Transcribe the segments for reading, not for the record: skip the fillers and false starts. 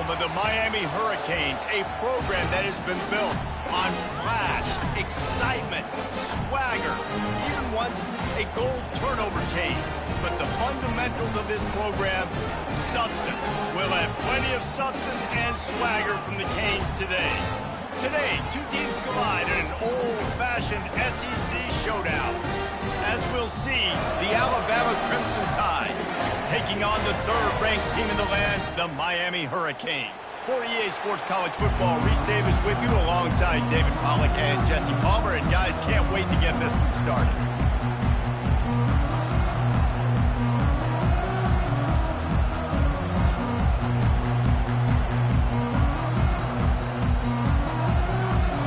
of the Miami Hurricanes, a program that has been built on flash, excitement, swagger, even once a gold turnover chain. But the fundamentals of this program, substance. We'll have plenty of substance and swagger from the Canes today. Today, two teams collide in an old-fashioned SEC showdown. As we'll see, the Alabama Crimson Tide taking on the third-ranked team in the land, the Miami Hurricanes. For EA Sports College Football, Reese Davis with you alongside David Pollack and Jesse Palmer. And guys, can't wait to get this one started.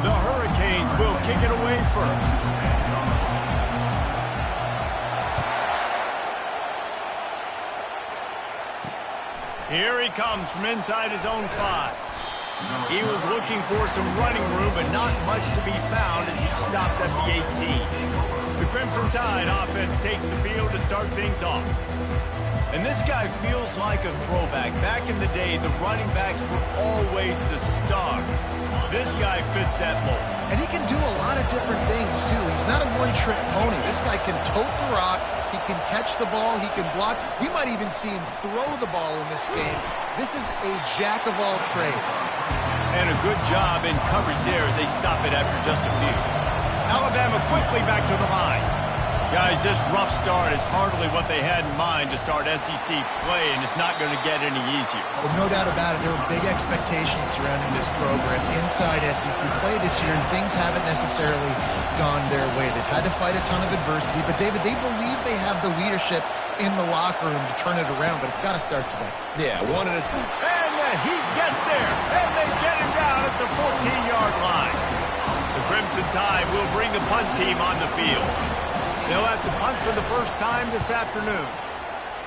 The Hurricanes will kick it away first. Here he comes from inside his own 5. He was looking for some running room, but not much to be found as he stopped at the 18. The Crimson Tide offense takes the field to start things off. And this guy feels like a throwback. Back in the day, the running backs were always the stars. This guy fits that mold. And he can do a lot of different things, too. He's not a one-trick pony. This guy can tote the rock. He can catch the ball. He can block. We might even see him throw the ball in this game. This is a jack of all trades. And a good job in coverage there as they stop it after just a few. Alabama quickly back to the line. Guys, this rough start is hardly what they had in mind to start SEC play, and it's not going to get any easier. Well, no doubt about it. There were big expectations surrounding this program inside SEC play this year, and things haven't necessarily gone their way. They've had to fight a ton of adversity, but, David, they believe they have the leadership in the locker room to turn it around, but it's got to start today. Yeah, one at a time. And the Heat gets there, and they get him down at the 14-yard line. The Crimson Tide will bring the punt team on the field. They'll have to punt for the first time this afternoon.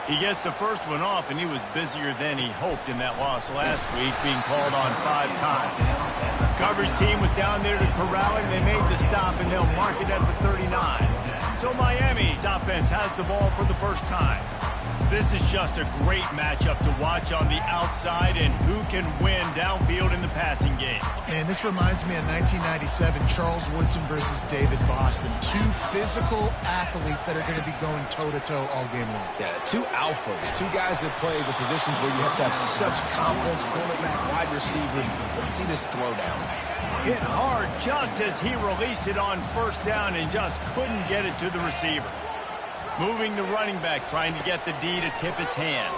He gets the first one off, and he was busier than he hoped in that loss last week, being called on 5 times. The coverage team was down there to corral him. They made the stop, and they'll mark it at the 39. So Miami's offense has the ball for the first time. This is just a great matchup to watch on the outside, and who can win downfield in the passing game. Man, this reminds me of 1997, Charles Woodson versus David Boston. Two physical athletes that are going to be going toe-to-toe all game long. Yeah, two alphas, two guys that play the positions where you have to have such confidence, cornerback, wide receiver. Let's see this throwdown. Hit hard just as he released it on first down and just couldn't get it to the receiver. Moving the running back, trying to get the D to tip its hand.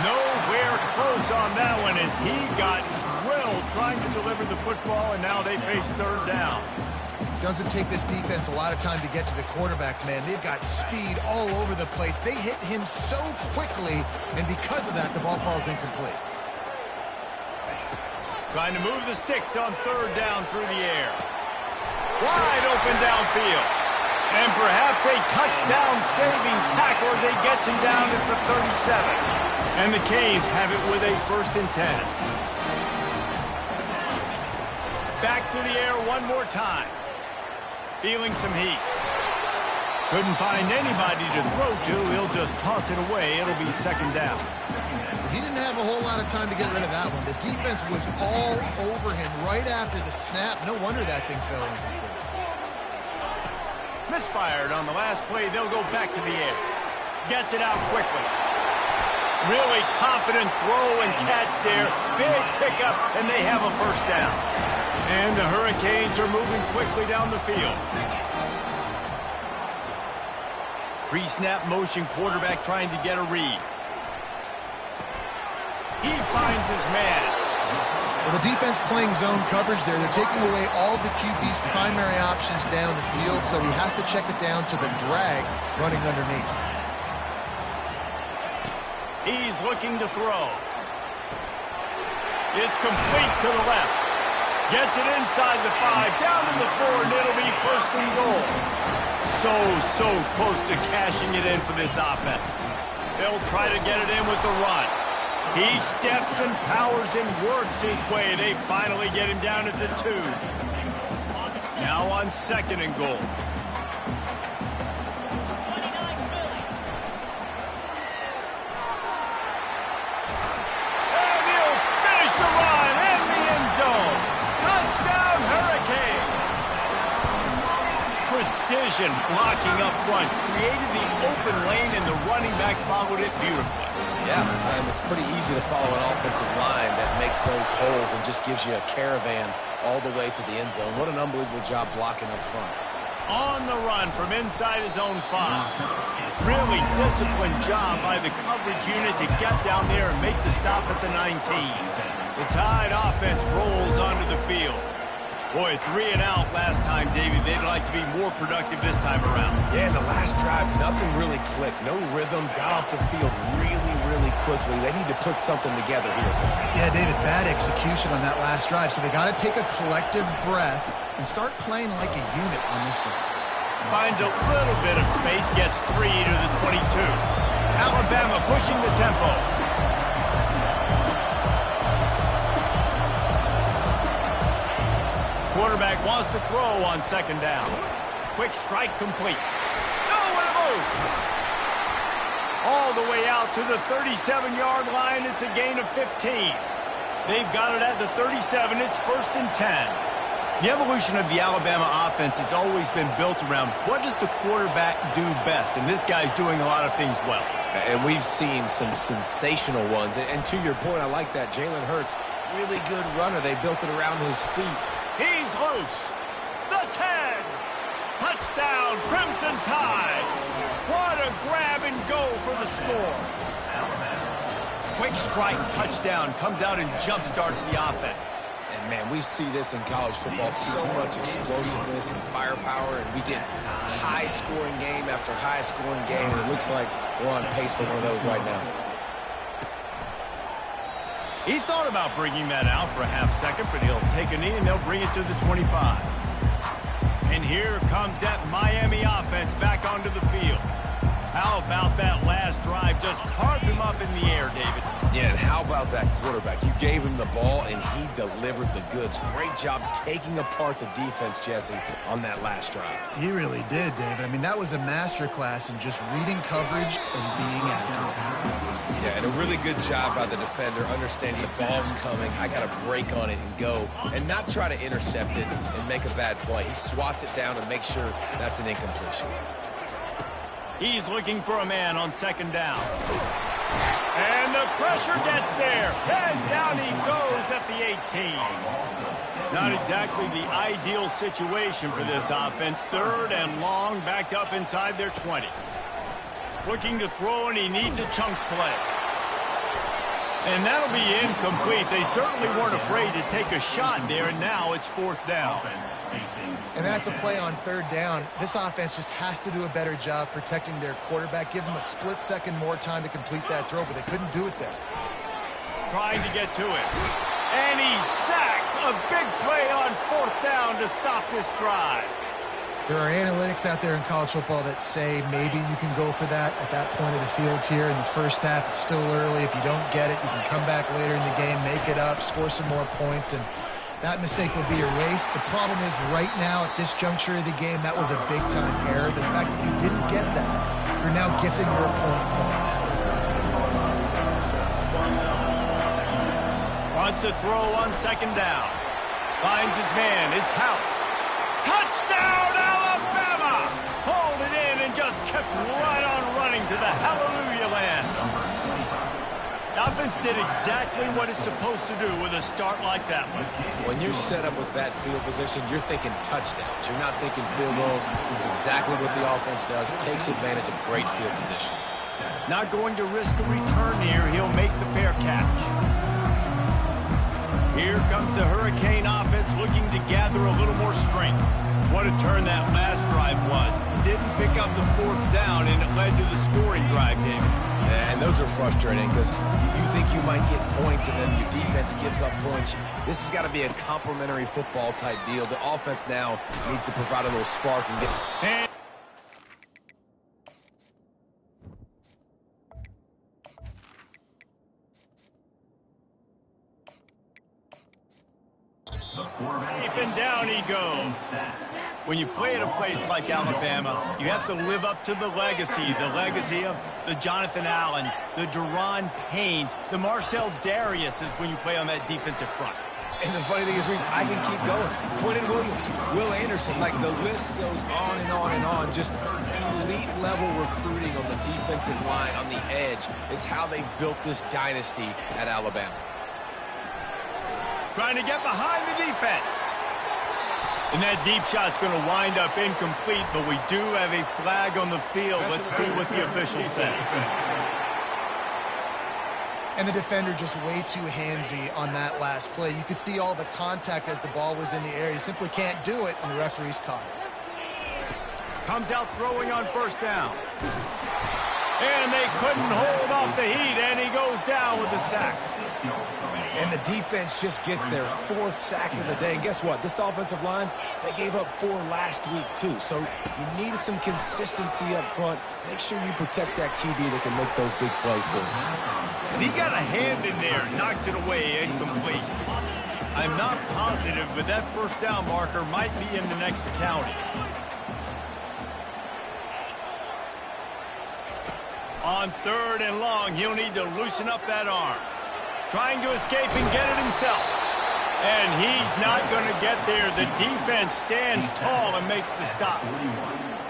Nowhere close on that one as he got drilled trying to deliver the football, and now they face third down. Doesn't take this defense a lot of time to get to the quarterback, man. They've got speed all over the place. They hit him so quickly, and because of that, the ball falls incomplete. Trying to move the sticks on third down through the air. Wide open downfield. And perhaps a touchdown-saving tackle as he gets him down at the 37. And the Canes have it with a 1st and 10. Back to the air one more time. Feeling some heat. Couldn't find anybody to throw to. He'll just toss it away. It'll be 2nd down. He didn't have a whole lot of time to get rid of that one. The defense was all over him right after the snap. No wonder that thing fell incomplete. Misfired on the last play. They'll go back to the air. Gets it out quickly. Really confident throw and catch there. Big pickup, and they have a 1st down. And the Hurricanes are moving quickly down the field. Pre-snap motion quarterback trying to get a read. He finds his man. Well, the defense playing zone coverage there. They're taking away all the QB's primary options down the field, so he has to check it down to the drag running underneath. He's looking to throw. It's complete to the left. Gets it inside the 5, down to the 4, and it'll be 1st and goal. So close to cashing it in for this offense. They'll try to get it in with the run. He steps and powers and works his way. They finally get him down at the 2. Now on 2nd and goal. precision blocking up front, created the open lane, and the running back followed it beautifully. Yeah, it's pretty easy to follow an offensive line that makes those holes and just gives you a caravan all the way to the end zone. What an unbelievable job blocking up front. On the run from inside his own 5. Really disciplined job by the coverage unit to get down there and make the stop at the 19. The Tide offense rolls onto the field. Boy, 3 and out last time, David. They'd like to be more productive this time around. Yeah, in the last drive, nothing really clicked. No rhythm, got off the field really quickly. They need to put something together here. Yeah, David, bad execution on that last drive. So they got to take a collective breath and start playing like a unit on this one. Finds a little bit of space, gets 3 to the 22. Alabama pushing the tempo. Quarterback wants to throw on 2nd down. Quick strike complete. Nowhere to move. All the way out to the 37-yard line. It's a gain of 15. They've got it at the 37. It's 1st and 10. The evolution of the Alabama offense has always been built around what does the quarterback do best, and this guy's doing a lot of things well. And we've seen some sensational ones. And to your point, I like that. Jalen Hurts, really good runner. They built it around his feet. He's loose. The 10. Touchdown, Crimson Tide. What a grab and go for the score. Quick strike touchdown comes out and jump-starts the offense. And, man, we see this in college football, so much explosiveness and firepower, and we get high-scoring game after high-scoring game, and it looks like we're on pace for one of those right now. He thought about bringing that out for a half second, but he'll take a knee and they'll bring it to the 25. And here comes that Miami offense back onto the field. How about that last drive? Just carved him up in the air, David. Yeah, and how about that quarterback? You gave him the ball, and he delivered the goods. Great job taking apart the defense, Jesse, on that last drive. He really did, David. I mean, that was a masterclass in just reading coverage and being accurate. Yeah, and a really good job by the defender, understanding the ball's coming. I got to break on it and go, and not try to intercept it and make a bad play. He swats it down and makes sure that's an incompletion. He's looking for a man on 2nd down. And the pressure gets there. And down he goes at the 18. Not exactly the ideal situation for this offense. 3rd and long, backed up inside their 20. Looking to throw, and he needs a chunk play. And that'll be incomplete. They certainly weren't afraid to take a shot there, and now it's 4th down. And that's a play on 3rd down. This offense just has to do a better job protecting their quarterback. Give them a split second more time to complete that throw, but they couldn't do it there. Trying to get to it. And he's sacked. A big play on 4th down to stop this drive. There are analytics out there in college football that say maybe you can go for that at that point of the field here in the first half. It's still early. If you don't get it, you can come back later in the game, make it up, score some more points, and that mistake will be erased. The problem is right now at this juncture of the game, that was a big-time error. The fact that you didn't get that, you're now gifting your opponent points. Wants to throw on 2nd down. Finds his man. It's House. Touchdown, Alabama! Pulled it in and just kept right on running to the hallelujah land. The offense did exactly what it's supposed to do with a start like that one. When you're set up with that field position, you're thinking touchdowns. You're not thinking field goals. It's exactly what the offense does. Takes advantage of great field position. Not going to risk a return here. He'll make the fair catch. Here comes the Hurricane offense looking to gather a little more strength. What a turn that last drive was. Didn't pick up the 4th down, and it led to the scoring drive, David. And those are frustrating because you think you might get points, and then your defense gives up points. This has got to be a complementary football type deal. The offense now needs to provide a little spark and get... Deep and down he goes. When you play at a place like Alabama, you have to live up to the legacy of the Jonathan Allens, the Deron Paynes, the Marcel Dariuses when you play on that defensive front. And the funny thing is, Reese, I can keep going. Quentin Williams, Will Anderson, like the list goes on and on and on. Just elite level recruiting on the defensive line, on the edge, is how they built this dynasty at Alabama. Trying to get behind the defense. And that deep shot's going to wind up incomplete, but we do have a flag on the field. Let's see what the official says. And the defender just way too handsy on that last play. You could see all the contact as the ball was in the air. You simply can't do it, and the referee's caught it. Comes out throwing on first down. And they couldn't hold off the heat, and he goes down with the sack. And the defense just gets their 4th sack of the day. And guess what? This offensive line, they gave up 4 last week, too. So you need some consistency up front. Make sure you protect that QB that can make those big plays for you. And he got a hand in there, knocks it away, incomplete. I'm not positive, but that first down marker might be in the next county. On 3rd and long, he'll need to loosen up that arm. Trying to escape and get it himself. And he's not going to get there. The defense stands tall and makes the stop.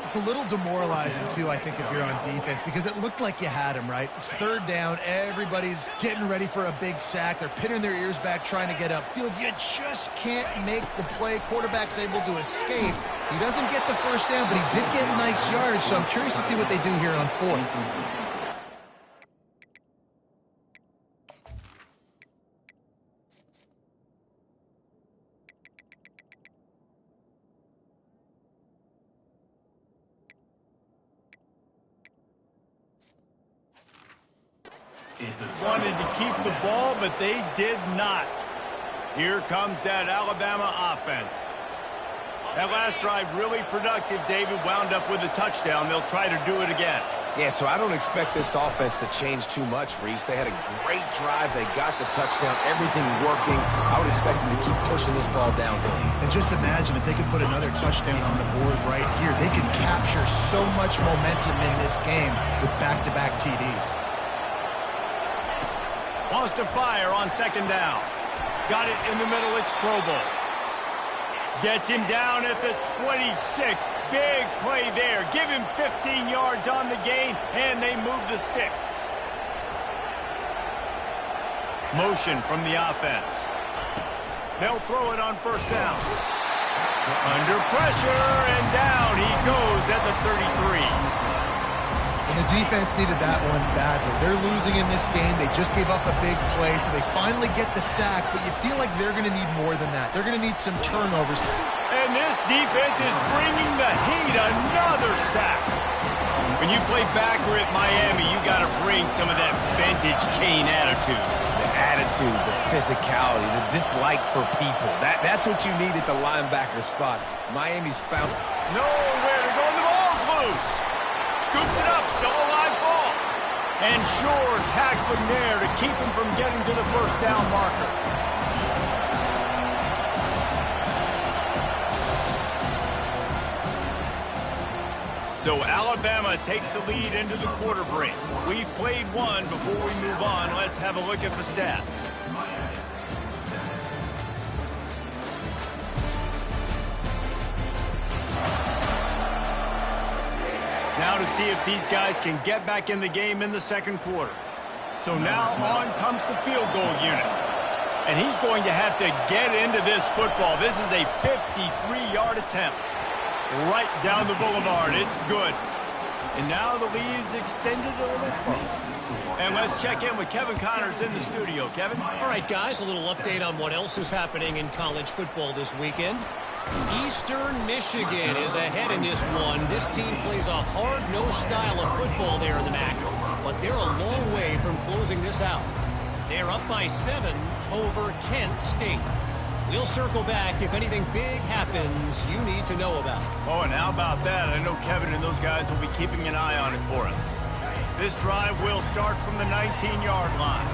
It's a little demoralizing, too, I think, if you're on defense, because it looked like you had him, right? It's 3rd down. Everybody's getting ready for a big sack. They're pinning their ears back, trying to get upfield. You just can't make the play. Quarterback's able to escape. He doesn't get the first down, but he did get nice yardage, so I'm curious to see what they do here on 4th. Wanted to keep the ball, but they did not. Here comes that Alabama offense. That last drive really productive. David wound up with a touchdown. They'll try to do it again. Yeah, so I don't expect this offense to change too much, Reese. They had a great drive. They got the touchdown. Everything working. I would expect them to keep pushing this ball downhill. And just imagine if they could put another touchdown on the board right here. They could capture so much momentum in this game with back-to-back TDs. Wants to fire on 2nd down. Got it in the middle. It's Provo. Gets him down at the 26. Big play there. Give him 15 yards on the gain, and they move the sticks. Motion from the offense. They'll throw it on 1st down. Under pressure, and down he goes at the 33. And the defense needed that one badly. They're losing in this game. They just gave up a big play, so they finally get the sack, but you feel like they're going to need more than that. They're going to need some turnovers. And this defense is bringing the heat. Another sack. When you play backer at Miami, you got to bring some of that vintage Kane attitude. The attitude, the physicality, the dislike for people. That's what you need at the linebacker spot. Miami's found nowhere to go, and the ball's loose. Scoops it up, still a live ball. And Shore tackling there to keep him from getting to the 1st down marker. So Alabama takes the lead into the quarter break. We've played one. Before we move on, let's have a look at the stats. Now to see if these guys can get back in the game in the 2nd quarter. So now on comes the field goal unit. And he's going to have to get into this football. This is a 53-yard attempt. Right down the boulevard. It's good. And now the lead is extended a little further. And let's check in with Kevin Connors in the studio. Kevin? All right, guys, a little update on what else is happening in college football this weekend. Eastern Michigan is ahead in this one. This team plays a hard-nosed style of football there in the MAC, but they're a long way from closing this out. They're up by 7 over Kent State. We'll circle back if anything big happens you need to know about. Oh, and how about that? I know Kevin and those guys will be keeping an eye on it for us. This drive will start from the 19-yard line.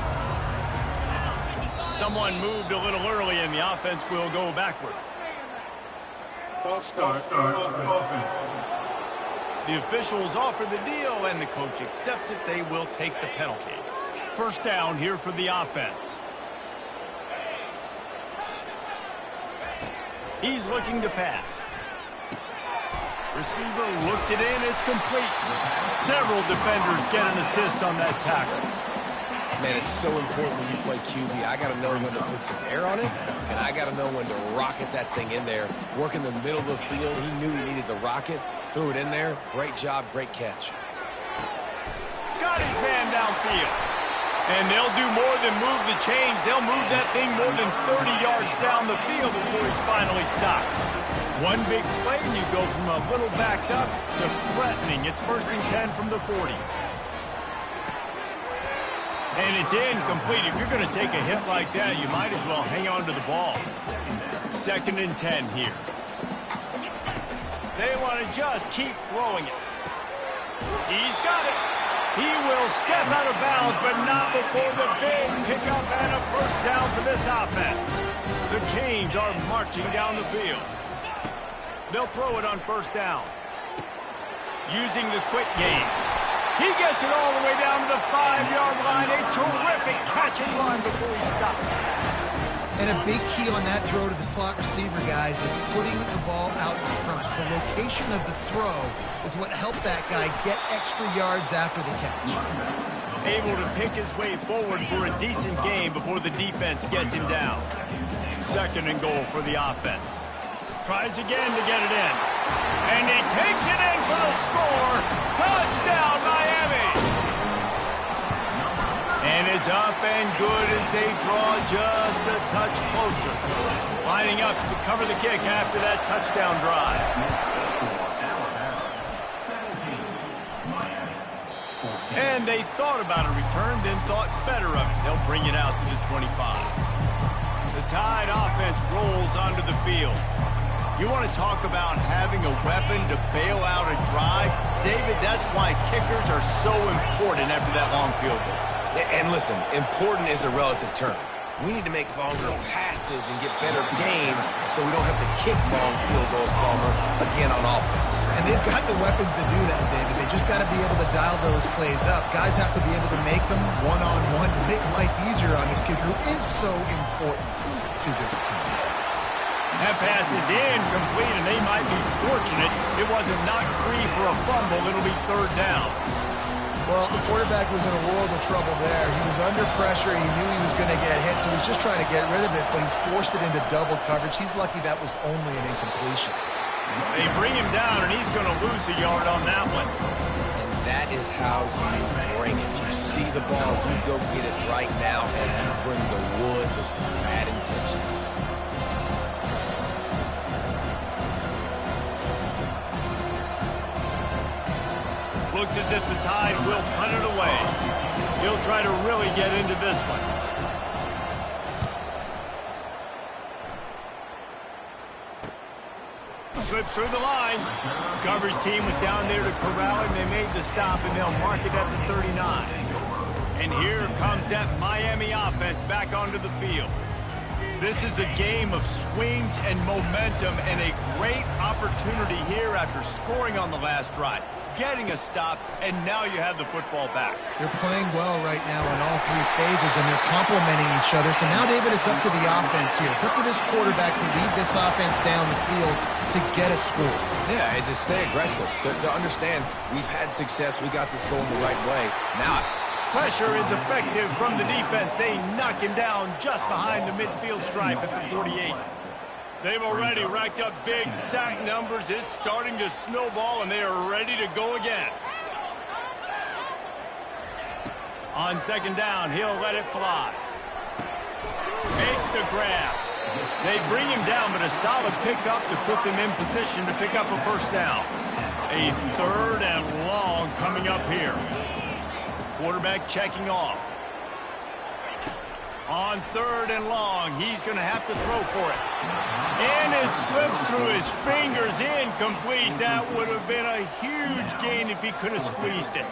Someone moved a little early, and the offense will go backward. False start offense. The officials offer the deal, and the coach accepts it. They will take the penalty. 1st down here for the offense. He's looking to pass. Receiver looks it in. It's complete. Several defenders get an assist on that tackle. Man, it's so important when you play QB. I got to know when to put some air on it, and I got to know when to rocket that thing in there. Work in the middle of the field. He knew he needed to rocket. Threw it in there. Great job. Great catch. Got his man downfield. And they'll do more than move the chains. They'll move that thing more than 30 yards down the field before he's finally stopped. One big play, and you go from a little backed up to threatening. It's 1st and 10 from the 40. And it's incomplete. If you're going to take a hit like that, you might as well hang on to the ball. 2nd and 10 here. They want to just keep throwing it. He's got it. He will step out of bounds, but not before the big pickup and a 1st down for this offense. The Canes are marching down the field. They'll throw it on 1st down. Using the quick game. He gets it all the way down to the 5-yard line. A terrific catch and run before he stopped. And a big key on that throw to the slot receiver, guys, is putting the ball out in front. The location of the throw is what helped that guy get extra yards after the catch. Able to pick his way forward for a decent game before the defense gets him down. 2nd and goal for the offense. Tries again to get it in. And he takes it in for the score. Touchdown, Miami! And it's up and good as they draw just a touch closer. Lining up to cover the kick after that touchdown drive. And they thought about a return, then thought better of it. They'll bring it out to the 25. The Tide offense rolls onto the field. You want to talk about having a weapon to bail out a drive? David, that's why kickers are so important after that long field goal. And listen, important is a relative term. We need to make longer passes and get better gains so we don't have to kick long field goals, Palmer, again on offense. And they've got the weapons to do that, David. They just got to be able to dial those plays up. Guys have to be able to make them one-on-one to make life easier on this kicker who is so important to this team. That pass is incomplete, and they might be fortunate it wasn't knocked free for a fumble. It'll be 3rd down. Well, the quarterback was in a world of trouble there. He was under pressure. He knew he was going to get hit, so he was just trying to get rid of it, but he forced it into double coverage. He's lucky that was only an incompletion. They bring him down, and he's going to lose a yard on that one. And that is how you bring it. You see the ball, you go get it right now, and you bring the wood with some bad intentions. Looks as if the Tide will punt it away. He'll try to really get into this one. Slips through the line. Coverage team was down there to corral him. They made the stop, and they'll mark it at the 39. And here comes that Miami offense back onto the field. This is a game of swings and momentum, and a great opportunity here after scoring on the last drive, getting a stop, and now you have the football back. They're playing well right now in all 3 phases, and they're complementing each other. So now, David, it's up to the offense here. It's up to this quarterback to lead this offense down the field to get a score. Yeah, and to stay aggressive, to understand we've had success, we got this going the right way. Now, pressure is effective from the defense. They knock him down just behind the midfield stripe at the 48. They've already racked up big sack numbers. It's starting to snowball, and they are ready to go again. On 2nd down, he'll let it fly. Makes the grab. They bring him down, but a solid pickup to put them in position to pick up a 1st down. A 3rd and long coming up here. Quarterback checking off. On 3rd and long, he's going to have to throw for it. And it slips through his fingers, incomplete. That would have been a huge gain if he could have squeezed it.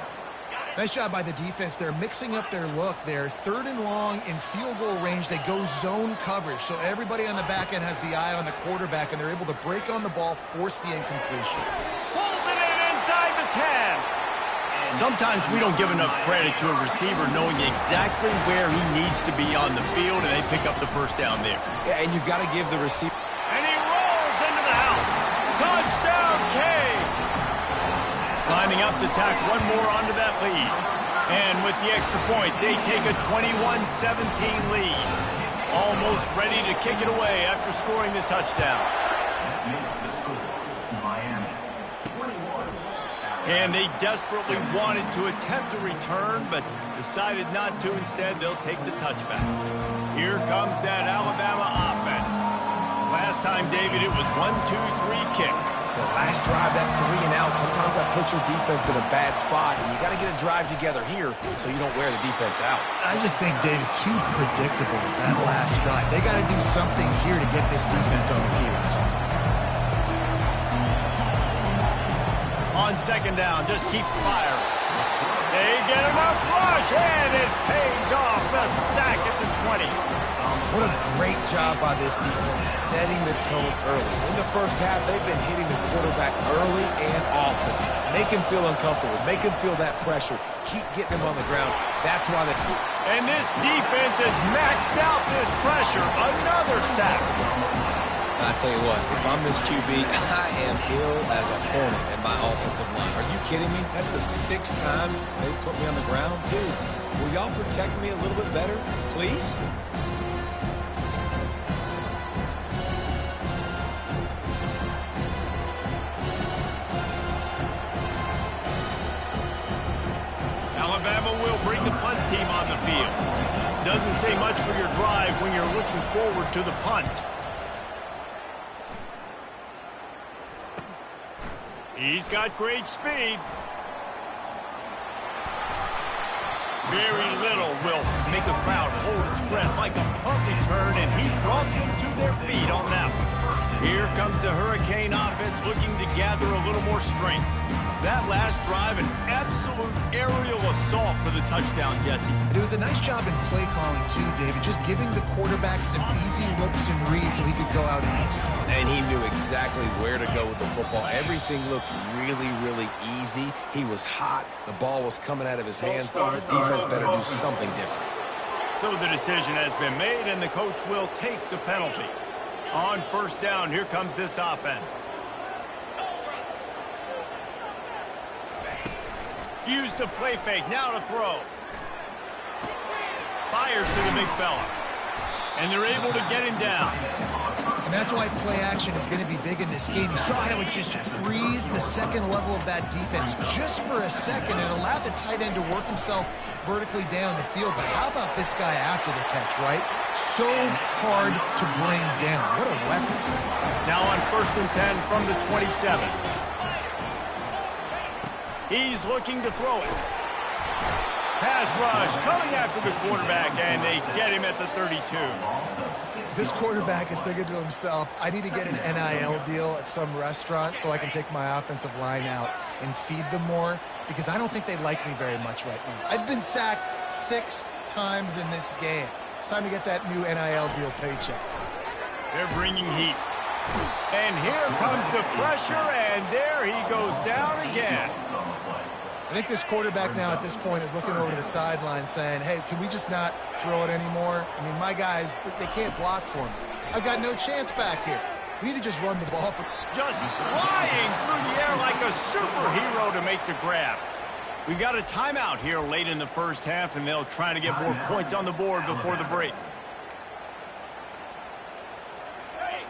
Nice job by the defense. They're mixing up their look. They're 3rd and long in field goal range. They go zone coverage. So everybody on the back end has the eye on the quarterback, and they're able to break on the ball, force the incompletion. Pulls it in inside the 10. Sometimes we don't give enough credit to a receiver knowing exactly where he needs to be on the field, and they pick up the 1st down there. yeah, and you got to give the receiver. And he rolls Touchdown, Canes! Lining up to tack one more onto that lead. And with the extra point, they take a 21-17 lead. Almost ready to kick it away after scoring the touchdown. And they desperately wanted to attempt a return, but decided not to. Instead, they'll take the touchback. Here comes that Alabama offense. Last time, David, it was 1-2-3 kick. The last drive, that 3 and out, sometimes that puts your defense in a bad spot, and you got to get a drive together here so you don't wear the defense out. I just think, David, too predictable, that last drive. They got to do something here to get this defense on the heels. On second down, just keeps firing. They get enough rush, and it pays off. The sack at the 20. What a great job by this defense setting the tone early. In the first half, they've been hitting the quarterback early and often. Make him feel uncomfortable. Make him feel that pressure. Keep getting him on the ground. That's why they... And this defense has maxed out this pressure. Another sack. I tell you what, if I'm this QB, I am ill as a hornet in my offensive line. Are you kidding me? That's the 6th time they put me on the ground. Dudes, will y'all protect me a little bit better, please? Alabama will bring the punt team on the field. Doesn't say much for your drive when you're looking forward to the punt. He's got great speed. Very little will make a crowd hold its breath like a punt return, and he brought them to their feet on that one. Here comes the Hurricane offense looking to gather a little more strength. That last drive, an absolute aerial assault for the touchdown, Jesse. It was a nice job in play calling, too, David. Just giving the quarterback some easy looks and reads so he could go out and execute. And he knew exactly where to go with the football. Everything looked really, really easy. He was hot. The ball was coming out of his hands. The defense better do something different. So the decision has been made, and the coach will take the penalty. On first down, here comes this offense. Use the play fake, now to throw. Fires to the big fella. And they're able to get him down. And that's why play action is going to be big in this game. You saw how it just frees the second level of that defense just for a second and allowed the tight end to work himself vertically down the field. But how about this guy after the catch, right? So hard to bring down. What a weapon. Now on 1st and 10 from the 27. He's looking to throw it. Pass rush coming after the quarterback, and they get him at the 32. This quarterback is thinking to himself, I need to get an NIL deal at some restaurant so I can take my offensive line out and feed them more, because I don't think they like me very much right now. I've been sacked 6 times in this game. It's time to get that new NIL deal paycheck. They're bringing heat. And here comes the pressure, and there he goes down again. I think this quarterback now at this point is looking over to the sideline saying, hey, can we just not throw it anymore? I mean, my guys, they can't block for me. I've got no chance back here. We need to just run the ball. Just flying through the air like a superhero to make the grab. We got a timeout here late in the first half, and they'll try to get more points on the board before the break.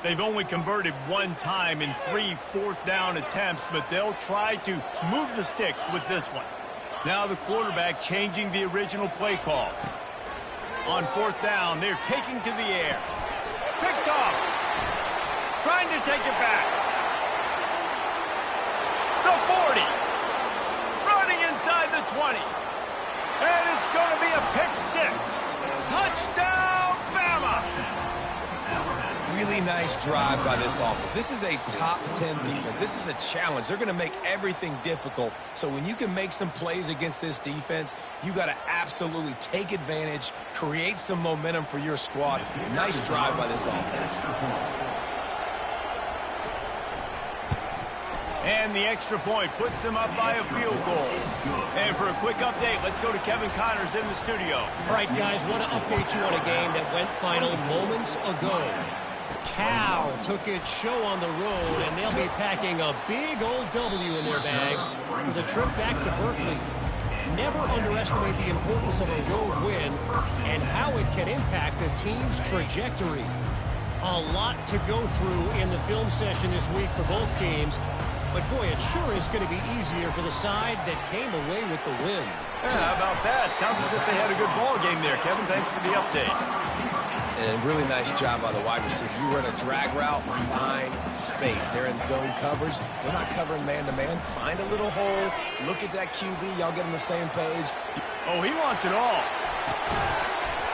They've only converted 1 time in 3 fourth-down attempts, but they'll try to move the sticks with this one. Now the quarterback changing the original play call. On 4th down, they're taking to the air. Picked off. Trying to take it back. The 40. Running inside the 20. And it's going to be a pick 6. Touchdown, Bama! Really nice drive by this offense. This is a top 10 defense. This is a challenge. They're going to make everything difficult. So when you can make some plays against this defense, you got to absolutely take advantage, create some momentum for your squad. Nice drive by this offense. And the extra point puts them up by a field goal. And for a quick update, let's go to Kevin Connors in the studio. All right, guys, want to update you on a game that went final moments ago. Cal took its show on the road, and they'll be packing a big old W in their bags for the trip back to Berkeley. Never underestimate the importance of a road win and how it can impact the team's trajectory. A lot to go through in the film session this week for both teams, but boy, it sure is going to be easier for the side that came away with the win. Yeah, how about that? Sounds as if they had a good ball game there, Kevin. Thanks for the update. And a really nice job by the wide receiver. You run a drag route, find space. They're in zone coverage. They're not covering man-to-man. Find a little hole. Look at that QB. Y'all get on the same page. Oh, he wants it all.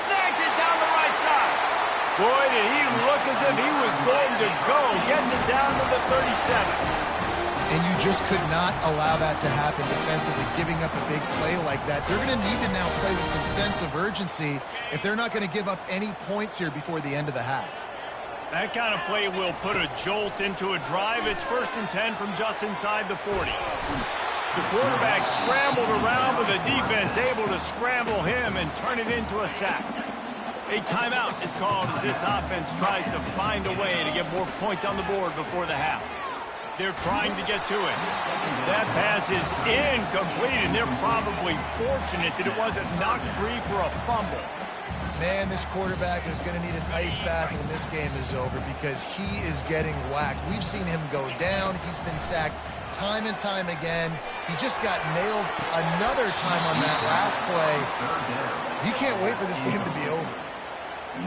Snags it down the right side. Boy, did he look as if he was going to go. Gets it down to the 37. And you just could not allow that to happen defensively, giving up a big play like that. They're going to need to now play with some sense of urgency if they're not going to give up any points here before the end of the half. That kind of play will put a jolt into a drive. It's 1st and 10 from just inside the 40. The quarterback scrambled around, but the defense able to scramble him and turn it into a sack. A timeout is called as this offense tries to find a way to get more points on the board before the half. They're trying to get to it. That pass is incomplete, and they're probably fortunate that it wasn't knocked free for a fumble. Man, this quarterback is going to need an ice bath when this game is over because he is getting whacked. We've seen him go down. He's been sacked time and time again. He just got nailed another time on that last play. He can't wait for this game to be over.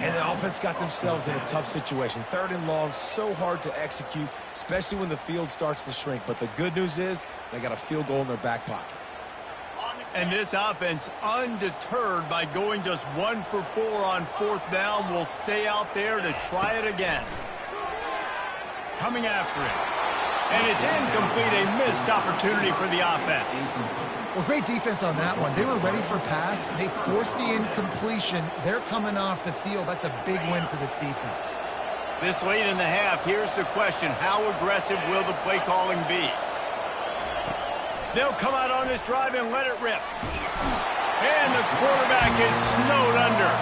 And the offense got themselves in a tough situation. 3rd and long, so hard to execute, especially when the field starts to shrink. But the good news is they got a field goal in their back pocket. And this offense, undeterred by going just 1 for 4 on 4th down, will stay out there to try it again. Coming after it. And it's incomplete, a missed opportunity for the offense. Well, great defense on that one. They were ready for pass. They forced the incompletion. They're coming off the field. That's a big win for this defense. This late in the half, here's the question. How aggressive will the play calling be? They'll come out on this drive and let it rip. And the quarterback is snowed under.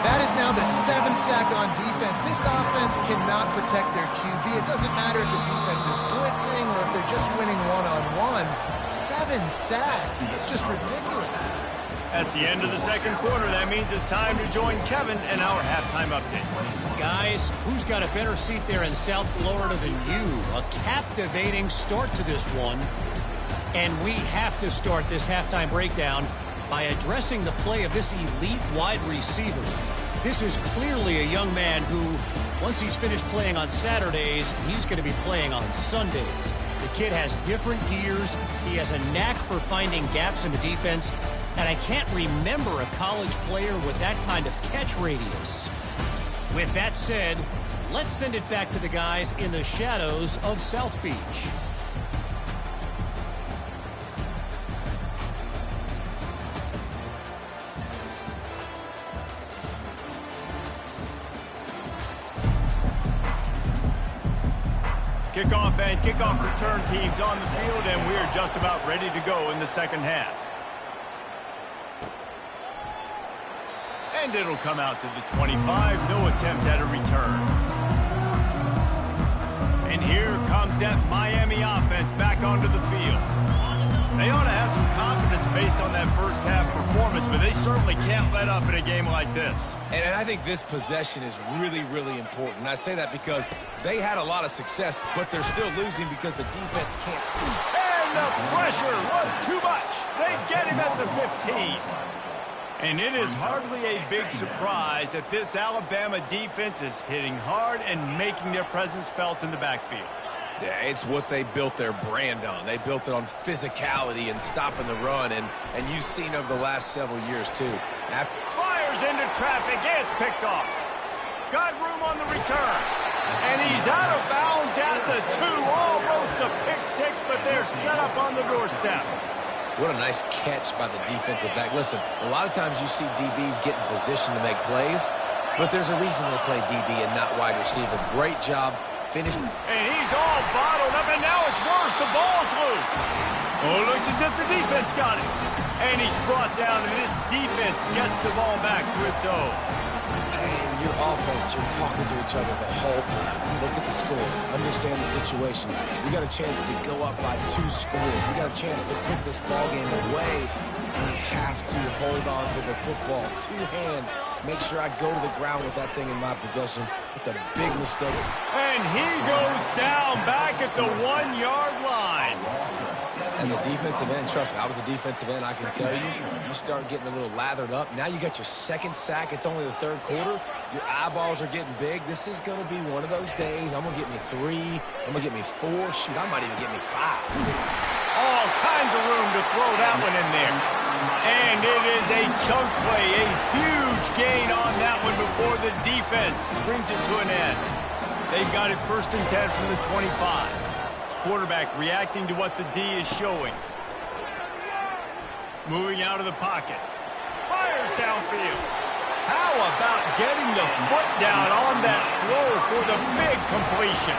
That is now the 7th sack on defense. This offense cannot protect their QB. It doesn't matter if the defense is blitzing or if they're just winning one-on-one. 7 sacks. That's just ridiculous. That's the end of the 2nd quarter. That means it's time to join Kevin in our halftime update. Guys, who's got a better seat there in South Florida than you? A captivating start to this one. And we have to start this halftime breakdown by addressing the play of this elite wide receiver. This is clearly a young man who, once he's finished playing on Saturdays, he's going to be playing on Sundays. The kid has different gears. He has a knack for finding gaps in the defense. And I can't remember a college player with that kind of catch radius. With that said, let's send it back to the guys in the shadows of South Beach. Kickoff and kickoff return teams on the field, and we're just about ready to go in the 2nd half. And it'll come out to the 25. No attempt at a return. And here comes that Miami offense back onto the field. They ought to have some confidence based on that 1st half performance, but they certainly can't let up in a game like this. And I think this possession is really, really important. And I say that because they had a lot of success, but they're still losing because the defense can't sleep. And the pressure was too much. They get him at the 15. And it is hardly a big surprise that this Alabama defense is hitting hard and making their presence felt in the backfield. Yeah, it's what they built their brand on. They built it on physicality and stopping the run, and you've seen over the last several years, too. Fires into traffic, it's picked off. Got room on the return. And he's out of bounds at the 2. Almost a pick 6, but they're set up on the doorstep. What a nice catch by the defensive back. Listen, a lot of times you see DBs get in position to make plays, but there's a reason they play DB and not wide receiver. Great job. Finished. And he's all bottled up, and now it's worse. The ball's loose. Oh, looks as if the defense got it. And he's brought down, and this defense gets the ball back to its own. And your offense, you're talking to each other the whole time. Look at the score. Understand the situation. We got a chance to go up by 2 scores. We got a chance to put this ball game away. We have to hold on to the football. 2 hands. Make sure I go to the ground with that thing in my possession. It's a big mistake. And he goes down back at the 1-yard line. As a defensive end, trust me, I was a defensive end, I can tell you, you start getting a little lathered up. Now you got your 2nd sack. It's only the 3rd quarter. Your eyeballs are getting big. This is going to be one of those days. I'm going to get me 3. I'm going to get me 4. Shoot, I might even get me 5. All kinds of room to throw that one in there. And it is a chunk play, a huge gain on that one before the defense brings it to an end. They've got it 1st and 10 from the 25. Quarterback reacting to what the D is showing. Moving out of the pocket. Fires downfield. How about getting the foot down on that throw for the big completion?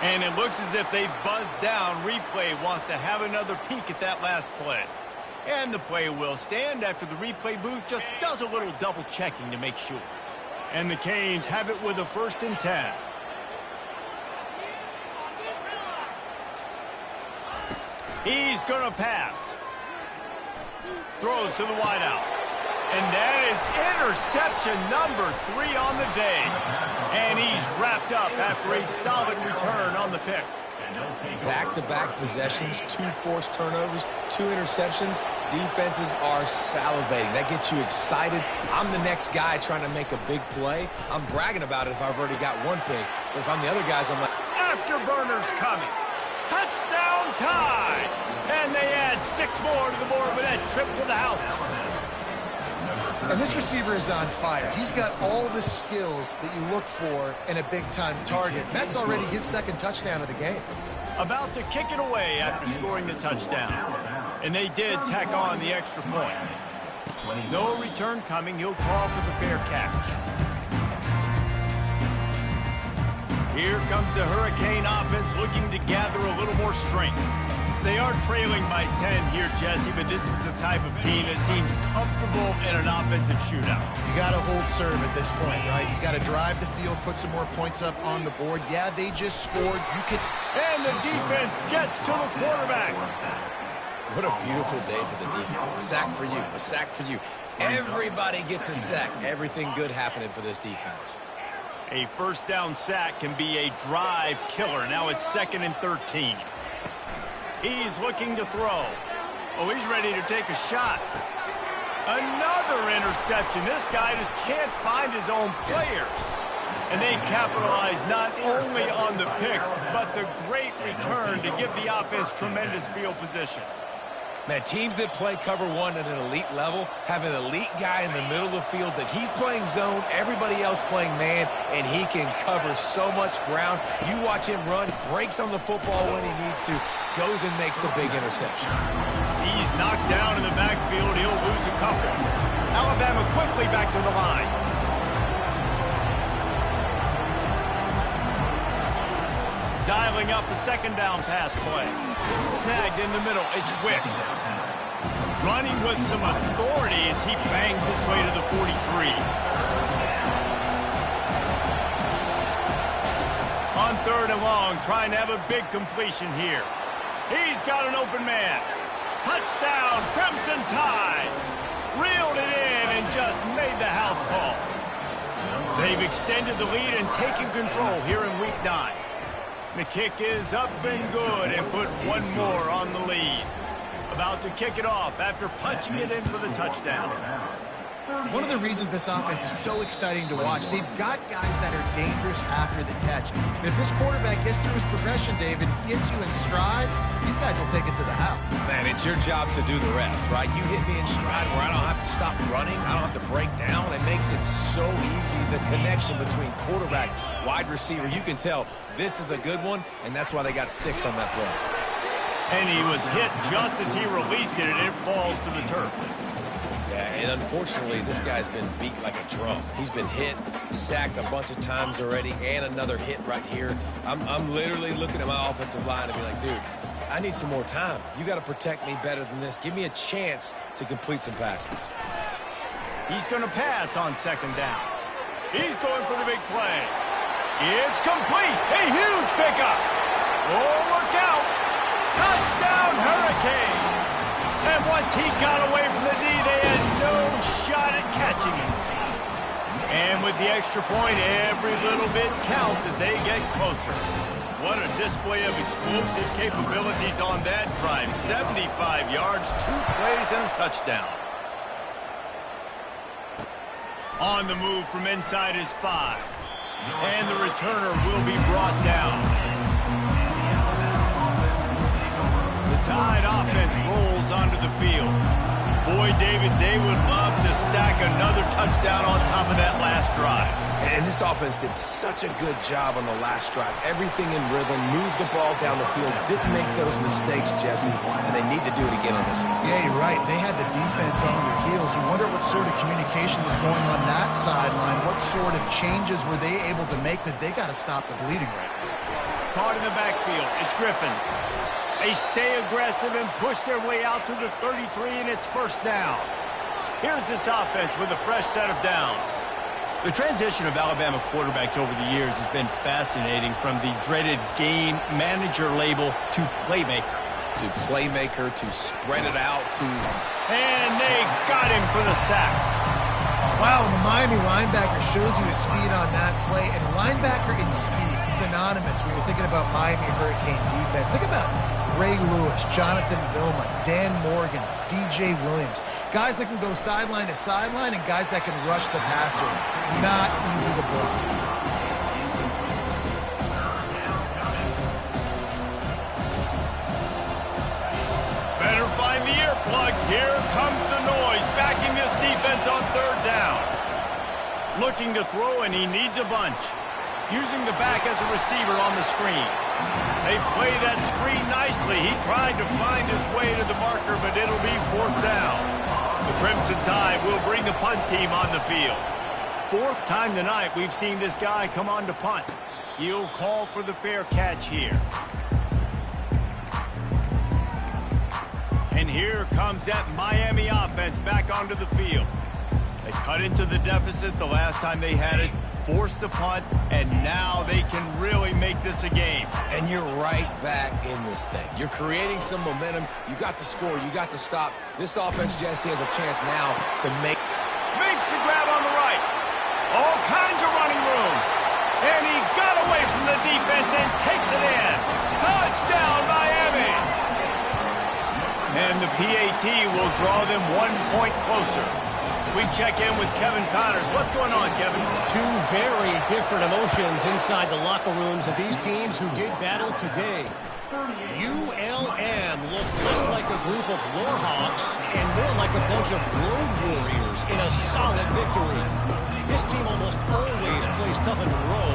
And it looks as if they've buzzed down. Replay wants to have another peek at that last play. And the play will stand after the replay booth just does a little double checking to make sure. And the Canes have it with a 1st and 10. He's going to pass. Throws to the wideout. And that is interception number 3 on the day. And he's wrapped up after a solid return on the pick. Back-to-back possessions, 2 forced turnovers, 2 interceptions. Defenses are salivating. That gets you excited. I'm the next guy trying to make a big play. I'm bragging about it if I've already got 1 pick. But if I'm the other guys, I'm like... Afterburners coming. Touchdown tie. And they add 6 more to the board with that trip to the house. And this receiver is on fire. He's got all the skills that you look for in a big-time target. That's already his 2nd touchdown of the game. About to kick it away after scoring the touchdown. And they did tack on the extra point. No return coming. He'll call for the fair catch. Here comes the Hurricane offense looking to gather a little more strength. They are trailing by 10 here, Jesse, but this is the type of team that seems comfortable in an offensive shootout. You got to hold serve at this point, right? You got to drive the field, put some more points up on the board. Yeah, they just scored. You can. And the defense gets to the quarterback. What a beautiful day for the defense. A sack for you, a sack for you. Everybody gets a sack. Everything good happening for this defense. A 1st down sack can be a drive killer. Now it's 2nd and 13. He's looking to throw. Oh, he's ready to take a shot. Another interception. This guy just can't find his own players. And they capitalize not only on the pick, but the great return to give the offense tremendous field position. Man, teams that play cover 1 at an elite level have an elite guy in the middle of the field that he's playing zone, everybody else playing man, and he can cover so much ground. You watch him run, breaks on the football when he needs to, goes and makes the big interception. He's knocked down in the backfield. He'll lose a couple. Alabama quickly back to the line. Dialing up the 2nd down pass play. Snagged in the middle. It's Wicks. Running with some authority as he bangs his way to the 43. On 3rd and long, trying to have a big completion here. He's got an open man. Touchdown, Crimson Tide. Reeled it in and just made the house call. They've extended the lead and taken control here in Week 9. The kick is up and good and put 1 more on the lead. About to kick it off after punching it in for the touchdown. One of the reasons this offense is so exciting to watch, they've got guys that are dangerous after the catch. And if this quarterback gets through his progression, David, gets you in stride, these guys will take it to the house. Man, it's your job to do the rest, right? You hit me in stride where I don't have to stop running. I don't have to break down. It makes it so easy, the connection between quarterback, wide receiver. You can tell this is a good one, and that's why they got 6 on that play. And he was hit just as he released it, and it falls to the turf. Yeah, and unfortunately, this guy's been beat like a drum. He's been hit, sacked a bunch of times already, and another hit right here. I'm literally looking at my offensive line and be like, dude, I need some more time. You got to protect me better than this. Give me a chance to complete some passes. He's going to pass on second down. He's going for the big play. It's complete. A huge pickup. Oh, look out. Touchdown, Hurricanes. And once he got away from the D, they had no shot at catching him. And with the extra point, every little bit counts as they get closer. What a display of explosive capabilities on that drive. 75 yards, 2 plays, and a touchdown. On the move from inside his 5. And the returner will be brought down. The Tide offense rolls onto the field. Boy, David, they would love to stack another touchdown on top of that last drive. And this offense did such a good job on the last drive. Everything in rhythm, moved the ball down the field, didn't make those mistakes, Jesse, and they need to do it again on this one. Yeah, you're right. They had the defense on their heels. You wonder what sort of communication was going on that sideline. What sort of changes were they able to make, because they got to stop the bleeding right now. Caught in the backfield. It's Griffin. They stay aggressive and push their way out to the 33, and it's first down. Here's this offense with a fresh set of downs. The transition of Alabama quarterbacks over the years has been fascinating, from the dreaded game manager label to playmaker. To playmaker, to spread it out, to... And they got him for the sack. Wow, and the Miami linebacker shows you his speed on that play. And linebacker and speed, synonymous when you're thinking about Miami Hurricane defense. Think about Ray Lewis, Jonathan Vilma, Dan Morgan, DJ Williams. Guys that can go sideline to sideline and guys that can rush the passer. Not easy to block. Better find the earplugs. Here comes the noise, backing this defense on third down. Looking to throw, and he needs a bunch. Using the back as a receiver on the screen. They play that screen nicely. He tried to find his way to the marker, but it'll be fourth down. The Crimson Tide will bring the punt team on the field. Fourth time tonight we've seen this guy come on to punt. He'll call for the fair catch here. And here comes that Miami offense back onto the field. They cut into the deficit the last time they had it, forced the punt, and now they can really make this a game. And you're right back in this thing. You're creating some momentum. You got to score. You got to stop. This offense, Jesse, has a chance now to make... Makes the grab on the right. All kinds of running room. And he got away from the defense and takes it in. Touchdown, Miami. And the PAT will draw them 1 point closer. We check in with Kevin Connors. What's going on, Kevin? Two very different emotions inside the locker rooms of these teams who did battle today. ULM looked less like a group of Warhawks and more like a bunch of road warriors in a solid victory. This team almost always plays tough in a row,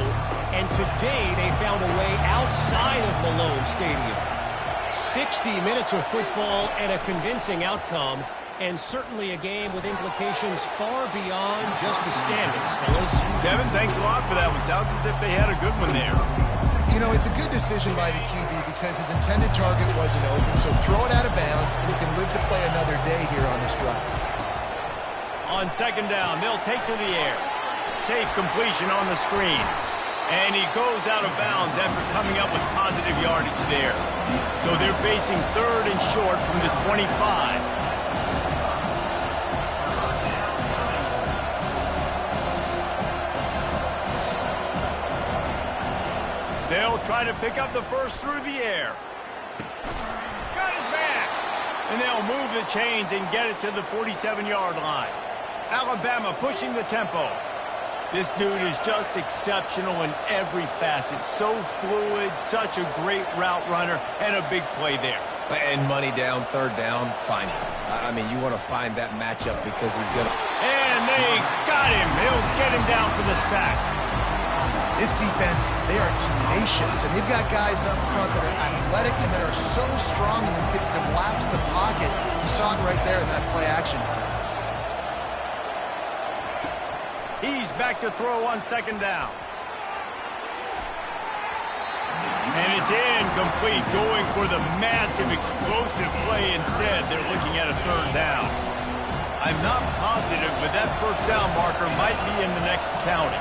and today they found a way outside of Malone Stadium. 60 minutes of football and a convincing outcome, and certainly a game with implications far beyond just the standings, fellas. Kevin, thanks a lot for that one. Sounds as if they had a good one there. You know, it's a good decision by the QB because his intended target wasn't open, so throw it out of bounds, and you can live to play another day here on this drive. On second down, they'll take to the air. Safe completion on the screen. And he goes out of bounds after coming up with positive yardage there. So they're facing third and short from the 25. They'll try to pick up the first through the air. Got his man. And they'll move the chains and get it to the 47-yard line. Alabama pushing the tempo. This dude is just exceptional in every facet. So fluid, such a great route runner, and a big play there. And money down, third down, find him. I mean, you want to find that matchup because he's going to... And they got him. He'll get him down for the sack. This defense, they are tenacious, and they've got guys up front that are athletic and that are so strong and can collapse the pocket. You saw it right there in that play action attempt. He's back to throw on second down. And it's incomplete, going for the massive explosive play instead. They're looking at a third down. I'm not positive, but that first down marker might be in the next county.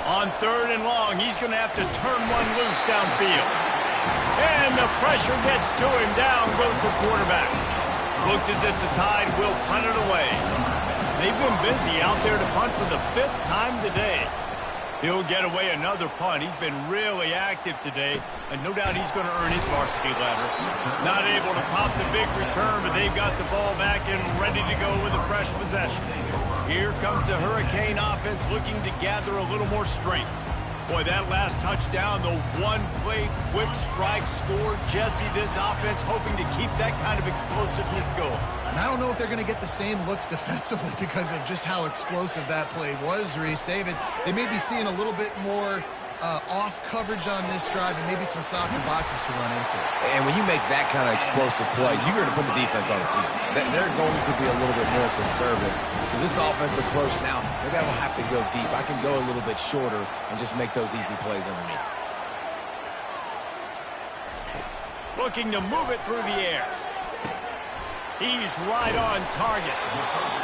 On 3rd and long, he's going to have to turn one loose downfield. And the pressure gets to him. Down goes the quarterback. Looks as if the Tide will punt it away. They've been busy out there to punt for the 5th time today. He'll get away another punt. He's been really active today, and no doubt he's going to earn his varsity ladder. Not able to pop the big return, but they've got the ball back and ready to go with a fresh possession. Here comes the Hurricane offense looking to gather a little more strength. Boy, that last touchdown, the one-play quick strike score. Jesse, this offense hoping to keep that kind of explosiveness going. And I don't know if they're going to get the same looks defensively because of just how explosive that play was, Reese. David, they may be seeing a little bit more off coverage on this drive and maybe some softer boxes to run into. And when you make that kind of explosive play, you're going to put the defense on its heels. They're going to be a little bit more conservative. So this offensive approach now, maybe I don't have to go deep. I can go a little bit shorter and just make those easy plays underneath. Looking to move it through the air. He's right on target.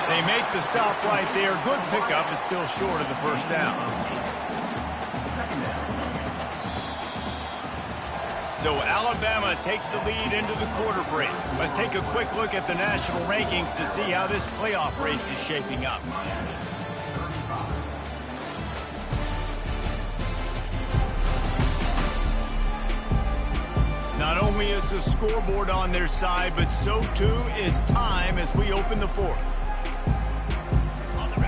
They make the stop right there. Good pickup. It's still short of the first down. So Alabama takes the lead into the quarter break. Let's take a quick look at the national rankings to see how this playoff race is shaping up. Not only is the scoreboard on their side, but so too is time as we open the 4th.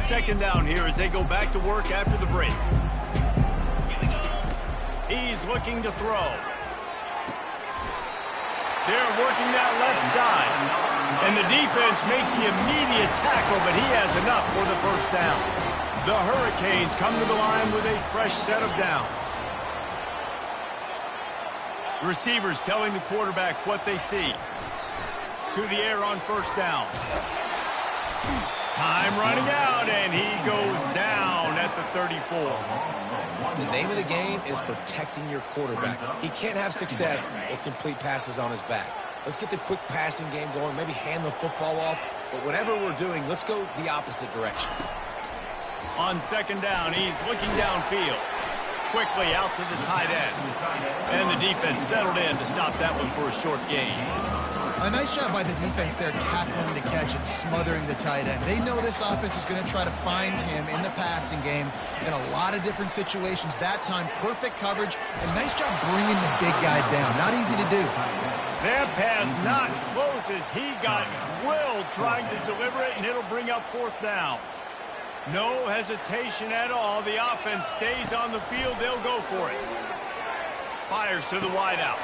2nd down here as they go back to work after the break. He's looking to throw. They're working that left side. And the defense makes the immediate tackle, but he has enough for the first down. The Hurricanes come to the line with a fresh set of downs. Receivers telling the quarterback what they see. To the air on first down. Time running out, and he goes down at the 34. The name of the game is protecting your quarterback. He can't have success or complete passes on his back. Let's get the quick passing game going, maybe hand the football off. But whatever we're doing, let's go the opposite direction. On 2nd down, he's looking downfield. Quickly out to the tight end. And the defense settled in to stop that one for a short gain. A nice job by the defense there tackling the catch and smothering the tight end. They know this offense is going to try to find him in the passing game in a lot of different situations. That time, perfect coverage, and nice job bringing the big guy down. Not easy to do. That pass not close as he got drilled trying to deliver it, and it'll bring up 4th down. No hesitation at all. The offense stays on the field. They'll go for it. Fires to the wideout.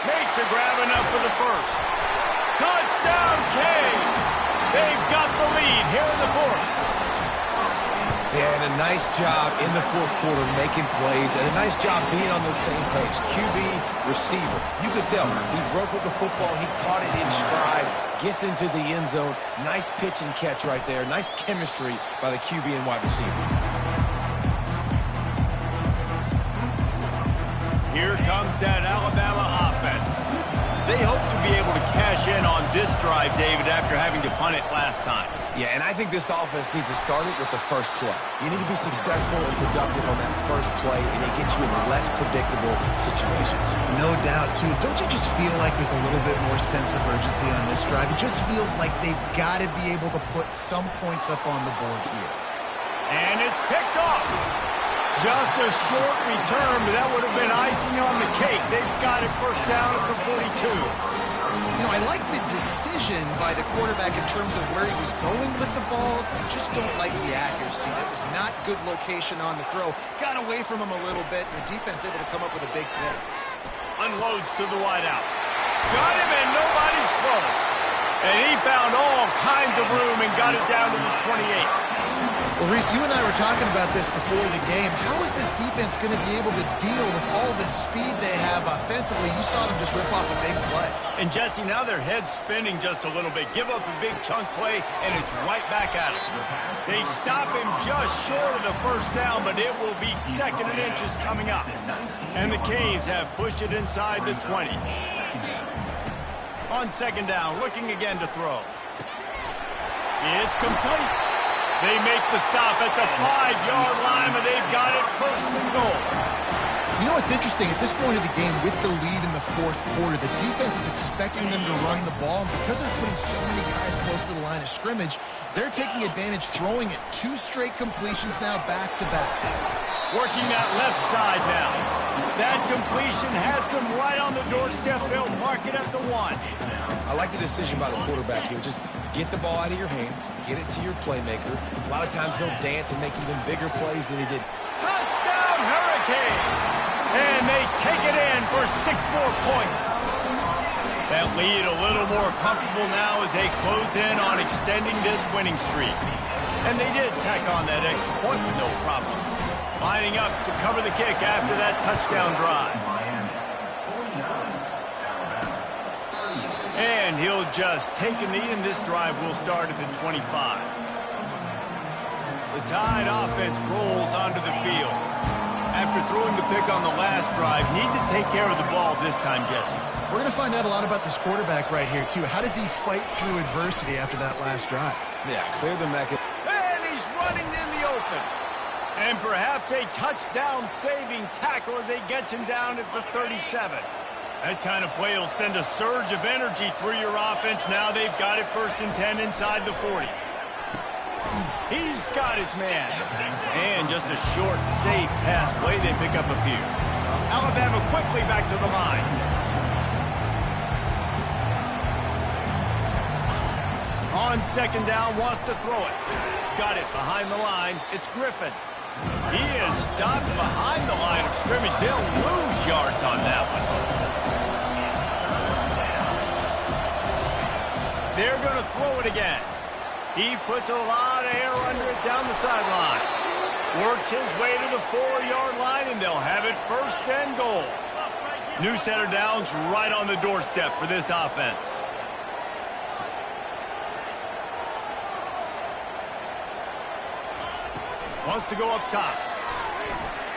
Makes a grab enough for the first. Touchdown, Canes! They've got the lead here in the 4th. Yeah, and a nice job in the 4th quarter making plays, and a nice job being on the same page. QB, receiver. You could tell he broke with the football. He caught it in stride, gets into the end zone. Nice pitch and catch right there. Nice chemistry by the QB and wide receiver. Here comes that Alabama offense. They hope to be able to cash in on this drive, David, after having to punt it last time. Yeah, and I think this offense needs to start it with the first play. You need to be successful and productive on that first play, and it gets you in less predictable situations. No doubt, too. Don't you just feel like there's a little bit more sense of urgency on this drive? It just feels like they've got to be able to put some points up on the board here. And it's picked off. Just a short return, but that would have been icing on the cake. They've got it first down at the 42. You know, I like the decision by the quarterback in terms of where he was going with the ball. Just don't like the accuracy. That was not good location on the throw. Got away from him a little bit, and the defense able to come up with a big play. Unloads to the wideout. Got him, and nobody's close. And he found all kinds of room and got it down to the 28. Well, Reese, you and I were talking about this before the game. How is this defense going to be able to deal with all the speed they have offensively? You saw them just rip off a big play. And, Jesse, now their head's spinning just a little bit. Give up a big chunk play, and it's right back at them. They stop him just short of the first down, but it will be 2nd and inches coming up. And the Canes have pushed it inside the 20. On 2nd down, looking again to throw. It's complete. They make the stop at the 5-yard line, and they've got it first and goal. You know what's interesting? At this point of the game, with the lead in the fourth quarter, the defense is expecting them to run the ball. And because they're putting so many guys close to the line of scrimmage, they're taking advantage, throwing it 2 straight completions now back-to-back. Working that left side now. That completion has them right on the doorstep. They'll mark it at the 1. I like the decision by the quarterback here. Just get the ball out of your hands, get it to your playmaker. A lot of times they'll dance and make even bigger plays than he did. Touchdown, Hurricane! And they take it in for 6 more points. That lead a little more comfortable now as they close in on extending this winning streak. And they did tack on that extra point with no problem. Lining up to cover the kick after that touchdown drive. And he'll just take a knee, and this drive will start at the 25. The Tide offense rolls onto the field. After throwing the pick on the last drive, need to take care of the ball this time, Jesse. We're going to find out a lot about this quarterback right here, too. How does he fight through adversity after that last drive? Yeah, clear the mechanism. And he's running in the open. And perhaps a touchdown-saving tackle as they get him down at the 37. That kind of play will send a surge of energy through your offense. Now they've got it first and 10 inside the 40. He's got his man. And just a short, safe pass play. They pick up a few. Alabama quickly back to the line. On second down, wants to throw it. Got it behind the line. It's Griffin. He is stopped behind the line of scrimmage. They'll lose yards on that one. They're going to throw it again. He puts a lot of air under it down the sideline. Works his way to the 4-yard line, and they'll have it first and goal. New set of downs right on the doorstep for this offense. Wants to go up top.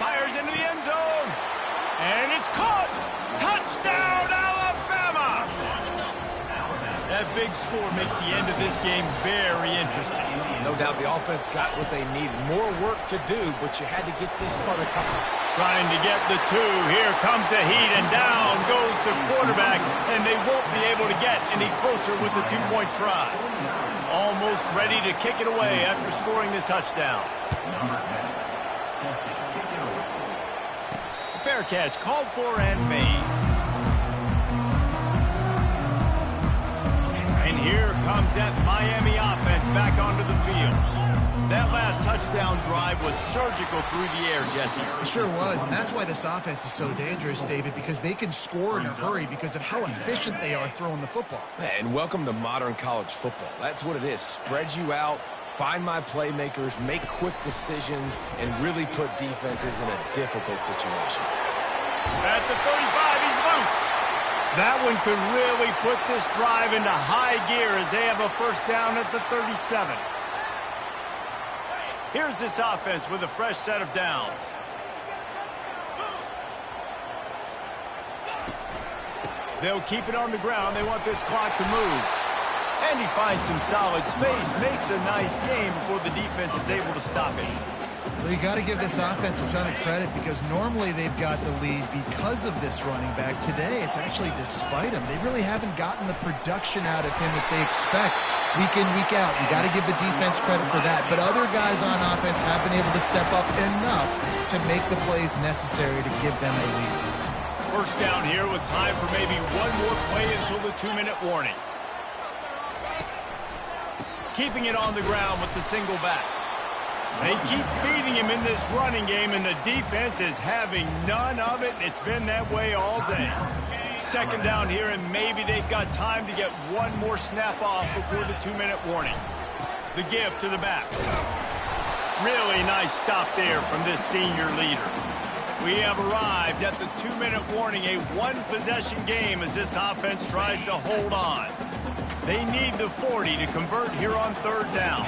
Fires into the end zone. And it's caught. Touchdown, Alabama! That big score makes the end of this game very interesting. No doubt the offense got what they needed. More work to do, but you had to get this part accomplished. Trying to get the 2. Here comes the heat, and down goes the quarterback, and they won't be able to get any closer with the 2-point try. Almost ready to kick it away after scoring the touchdown. Fair catch called for and made. And here comes that Miami offense back onto the field. That last touchdown drive was surgical through the air, Jesse. It sure was, and that's why this offense is so dangerous, David, because they can score in a hurry because of how efficient they are throwing the football. And welcome to modern college football. That's what it is. Spread you out, find my playmakers, make quick decisions, and really put defenses in a difficult situation. At the 35, he's loose. That one could really put this drive into high gear as they have a first down at the 37. Here's this offense with a fresh set of downs. They'll keep it on the ground. They want this clock to move. And he finds some solid space, makes a nice game before the defense is able to stop it. Well, you got to give this offense a ton of credit because normally they've got the lead because of this running back. Today, it's actually despite him. They really haven't gotten the production out of him that they expect week in, week out. You got to give the defense credit for that. But other guys on offense have been able to step up enough to make the plays necessary to give them the lead. First down here with time for maybe one more play until the 2-minute warning. Keeping it on the ground with the single back. They keep feeding him in this running game, and the defense is having none of it. It's been that way all day. Second down here, and maybe they've got time to get one more snap off before the 2-minute warning. The give to the back. Really nice stop there from this senior leader. We have arrived at the 2-minute warning, a one-possession game as this offense tries to hold on. They need the 40 to convert here on third down.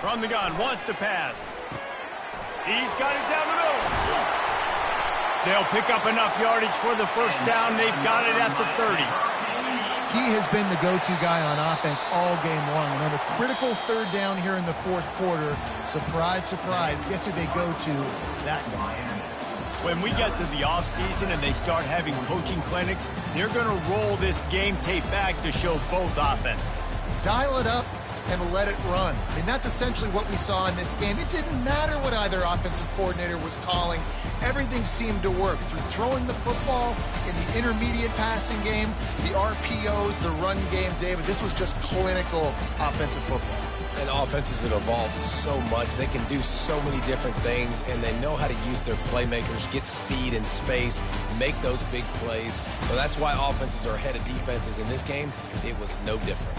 From the gun, wants to pass. He's got it down the middle. They'll pick up enough yardage for the first down. They've got it at the 30. He has been the go-to guy on offense all game long. And on a critical third down here in the fourth quarter, surprise, surprise, guess who they go to that guy? When we get to the offseason and they start having coaching clinics, they're going to roll this game tape back to show both offenses. Dial it up and let it run. I mean, that's essentially what we saw in this game. It didn't matter what either offensive coordinator was calling. Everything seemed to work through throwing the football in the intermediate passing game, the RPOs, the run game. David, this was just clinical offensive football. And offenses have evolved so much. They can do so many different things, and they know how to use their playmakers, get speed and space, make those big plays. So that's why offenses are ahead of defenses. In this game, it was no different.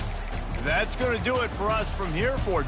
That's going to do it for us from here for